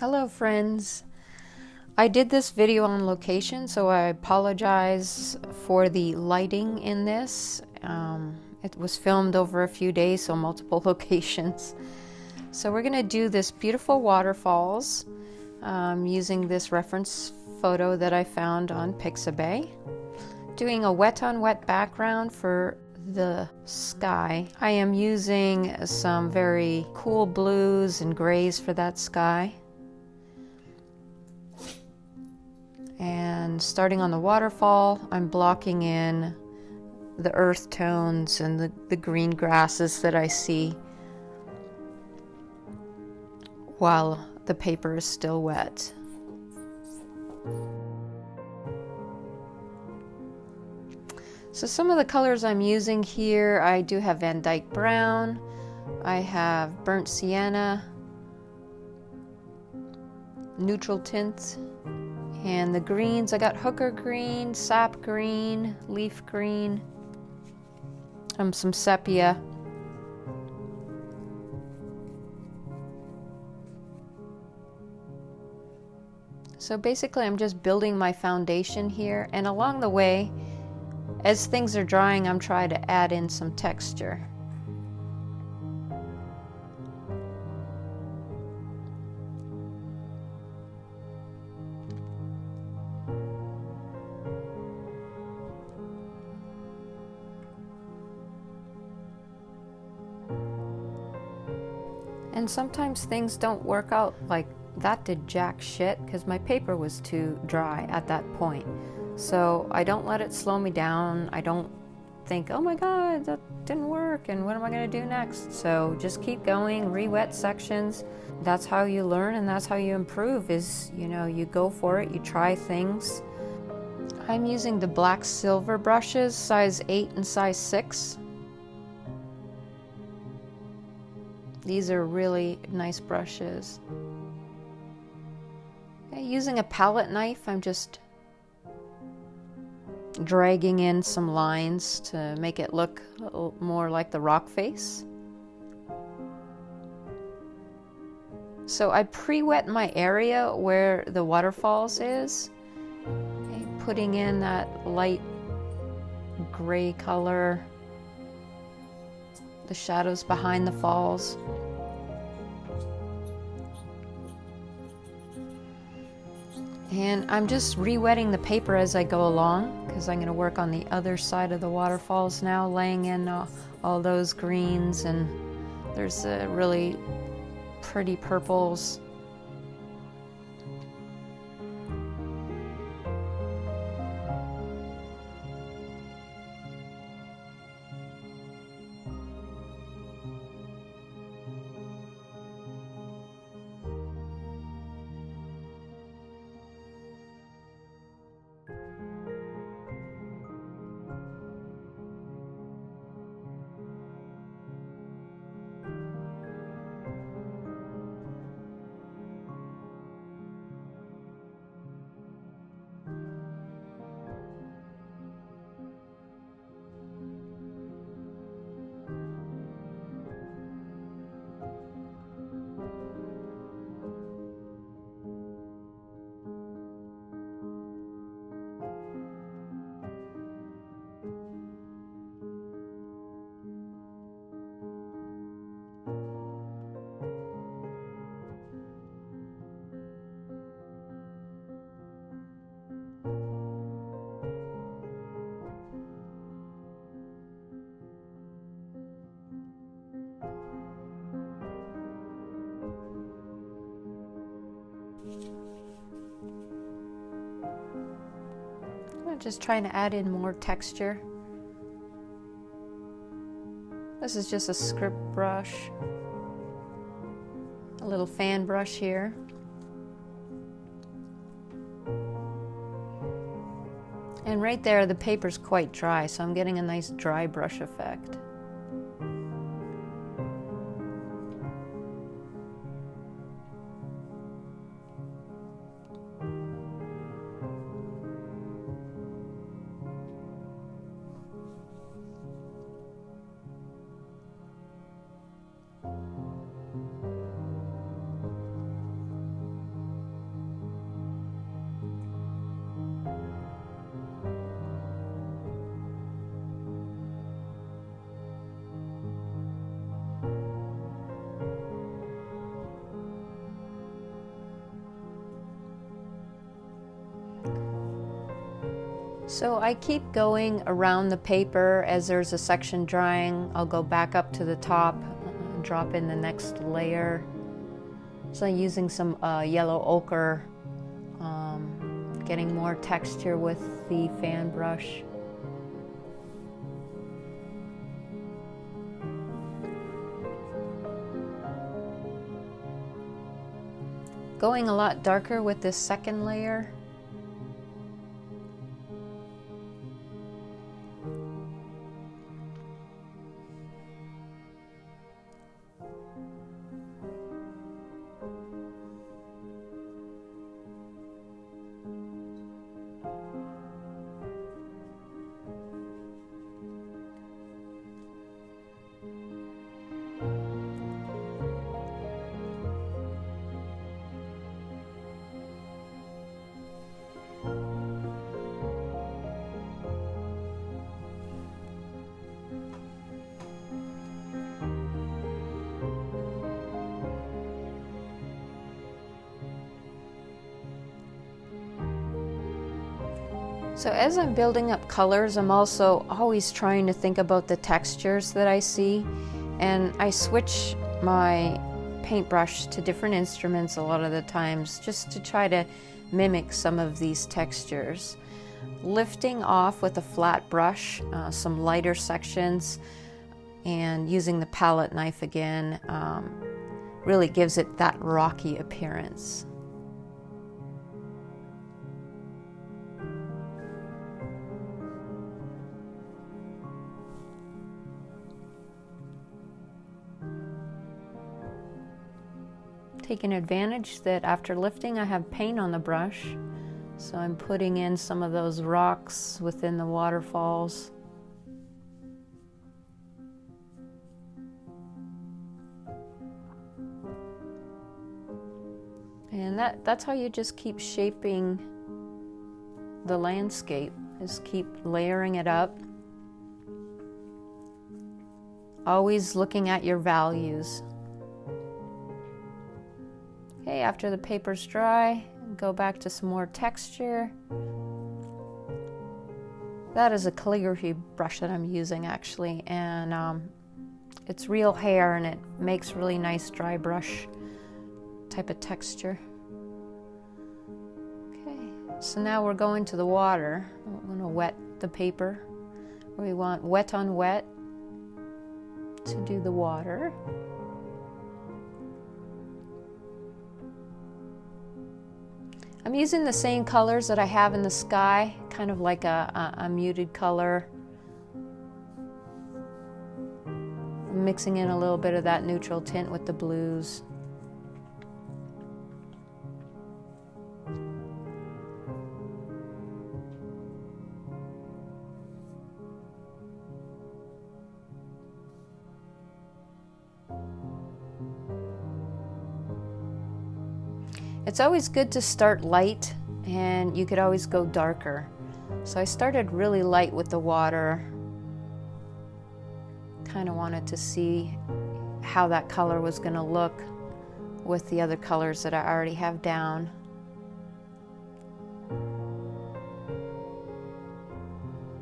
Hello friends. I did this video on location, so I apologize for the lighting in this. It was filmed over a few days, so multiple locations. So we're gonna do this beautiful waterfalls using this reference photo that I found on Pixabay. Doing a wet on wet background for the sky. I am using some very cool blues and grays for that sky. And starting on the waterfall, I'm blocking in the earth tones and the green grasses that I see while the paper is still wet. So some of the colors I'm using here, I do have Van Dyke Brown, I have Burnt Sienna, neutral tints, and the greens, I got hooker green, sap green, leaf green, some sepia. So basically I'm just building my foundation here, and along the way, as things are drying, I'm trying to add in some texture. And sometimes things don't work out. Like that did jack shit because my paper was too dry at that point. So I don't let it slow me down. I don't think, oh my god, that didn't work and what am I going to do next? So just keep going, re-wet sections. That's how you learn and that's how you improve is, you go for it, you try things. I'm using the black silver brushes, size 8 and size 6. These are really nice brushes. Okay, using a palette knife, I'm just dragging in some lines to make it look a little more like the rock face. So I pre-wet my area where the waterfalls is, okay, putting in that light gray color, the shadows behind the falls. And I'm just re-wetting the paper as I go along because I'm going to work on the other side of the waterfalls now, laying in all those greens, and there's really pretty purples. I'm just trying to add in more texture. This is just a script brush, a little fan brush here. And right there the paper's quite dry, so I'm getting a nice dry brush effect. So I keep going around the paper. As there's a section drying, I'll go back up to the top, drop in the next layer. So I'm using some yellow ochre, getting more texture with the fan brush. Going a lot darker with this second layer. So as I'm building up colors, I'm also always trying to think about the textures that I see, and I switch my paintbrush to different instruments a lot of the times just to try to mimic some of these textures. Lifting off with a flat brush, some lighter sections, and using the palette knife again really gives it that rocky appearance. Taking advantage that after lifting I have paint on the brush, so I'm putting in some of those rocks within the waterfalls. And that's how you just keep shaping the landscape, is keep layering it up. Always looking at your values. Okay, after the paper's dry, go back to some more texture. That is a calligraphy brush that I'm using actually, and it's real hair and it makes really nice dry brush type of texture. Okay, so now we're going to the water. I'm going to wet the paper. We want wet on wet to do the water. I'm using the same colors that I have in the sky, kind of like a muted color. I'm mixing in a little bit of that neutral tint with the blues. It's always good to start light, and you could always go darker. So I started really light with the water. Kind of wanted to see how that color was going to look with the other colors that I already have down.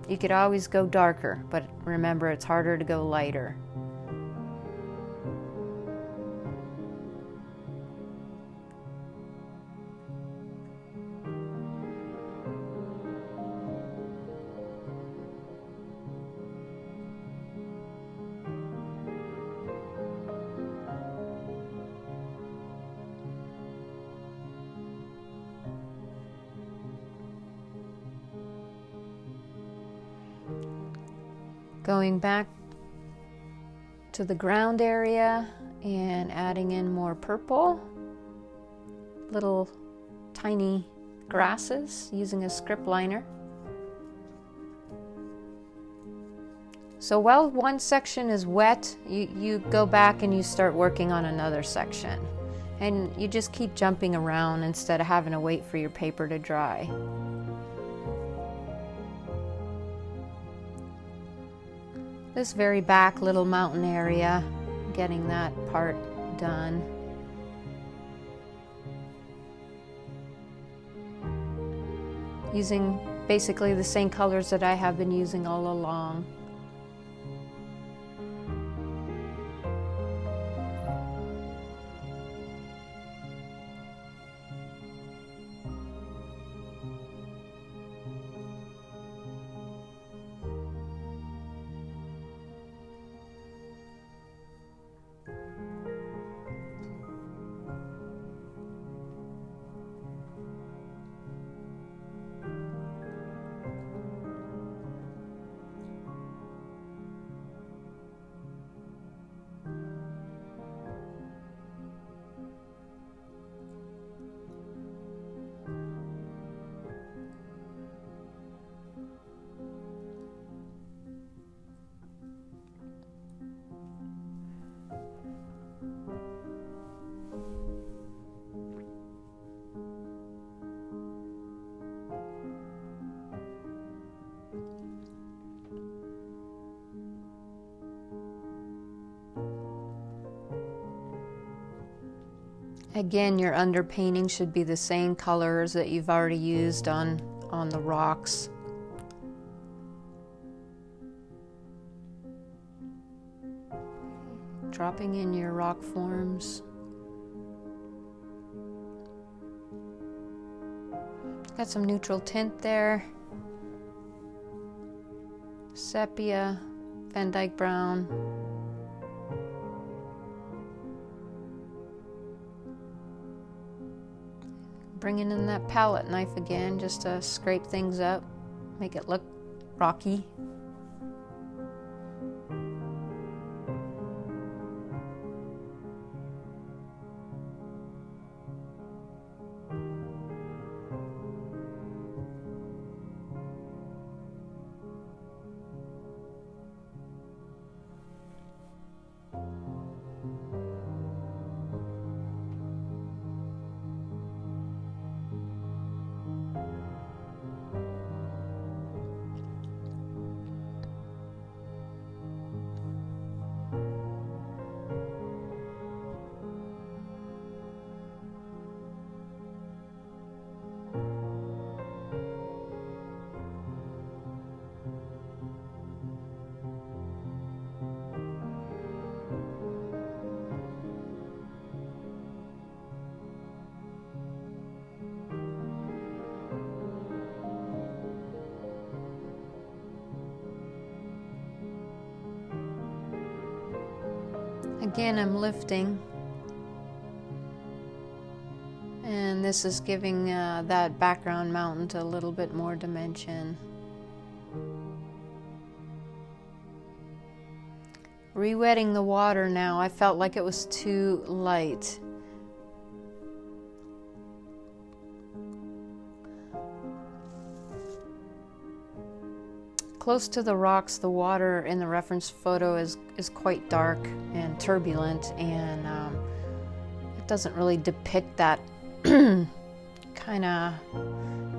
You could always go darker, but remember it's harder to go lighter. Going back to the ground area and adding in more purple, little tiny grasses using a script liner. So while one section is wet, you go back and you start working on another section, and you just keep jumping around instead of having to wait for your paper to dry. This very back little mountain area, getting that part done. Using basically the same colors that I have been using all along. Again, your underpainting should be the same colors that you've already used on the rocks. Dropping in your rock forms. Got some neutral tint there. Sepia, Van Dyke brown. Bringing in that palette knife again just to scrape things up, make it look rocky. Again, I'm lifting, and this is giving that background mountain a little bit more dimension. Re-wetting the water now, I felt like it was too light. Close to the rocks, the water in the reference photo is quite dark and turbulent, and it doesn't really depict that kind of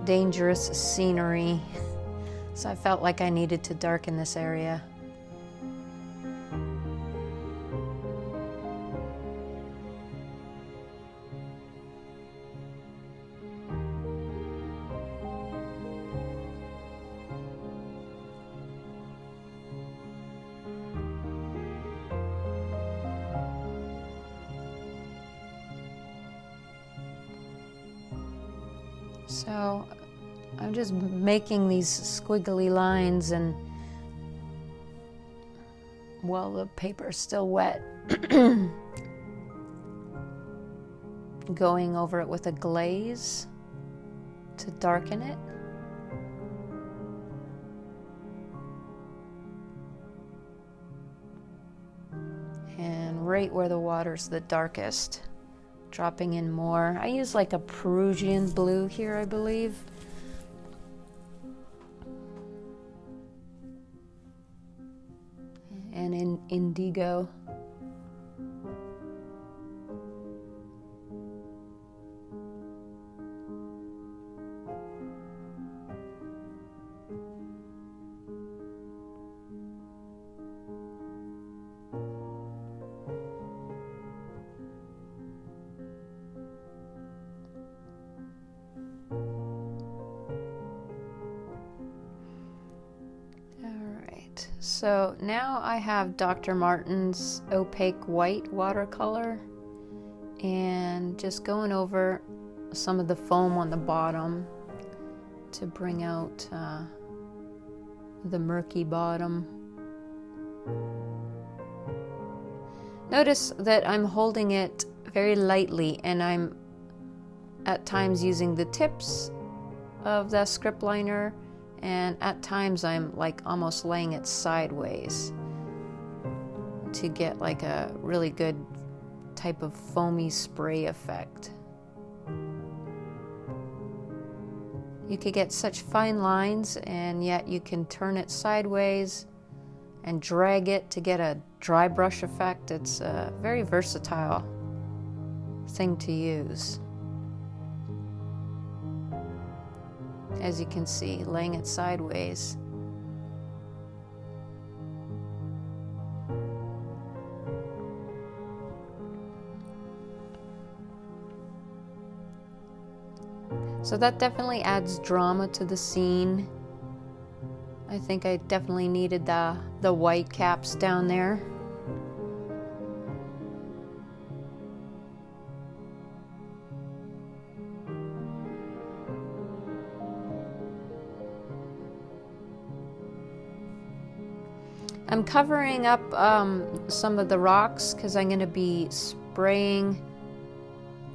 dangerous scenery. So I felt like I needed to darken this area. So I'm just making these squiggly lines, and while the paper's still wet, going over it with a glaze to darken it. And right where the water's the darkest, dropping in more. I use like a Peruvian blue here, I believe. And in indigo. So now I have Dr. Martin's Opaque White Watercolor, and just going over some of the foam on the bottom to bring out the murky bottom. Notice that I'm holding it very lightly, and I'm at times using the tips of the script liner, and at times I'm like almost laying it sideways to get like a really good type of foamy spray effect. You could get such fine lines, and yet you can turn it sideways and drag it to get a dry brush effect. It's a very versatile thing to use. As you can see, laying it sideways. So that definitely adds drama to the scene. I think I definitely needed the white caps down there. I'm covering up some of the rocks because I'm going to be spraying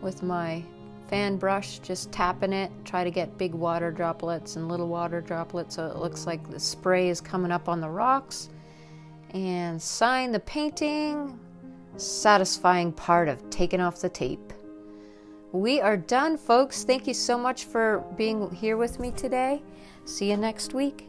with my fan brush, just tapping it, try to get big water droplets and little water droplets so it looks like the spray is coming up on the rocks. And sign the painting, satisfying part of taking off the tape. We are done, folks. Thank you so much for being here with me today. See you next week.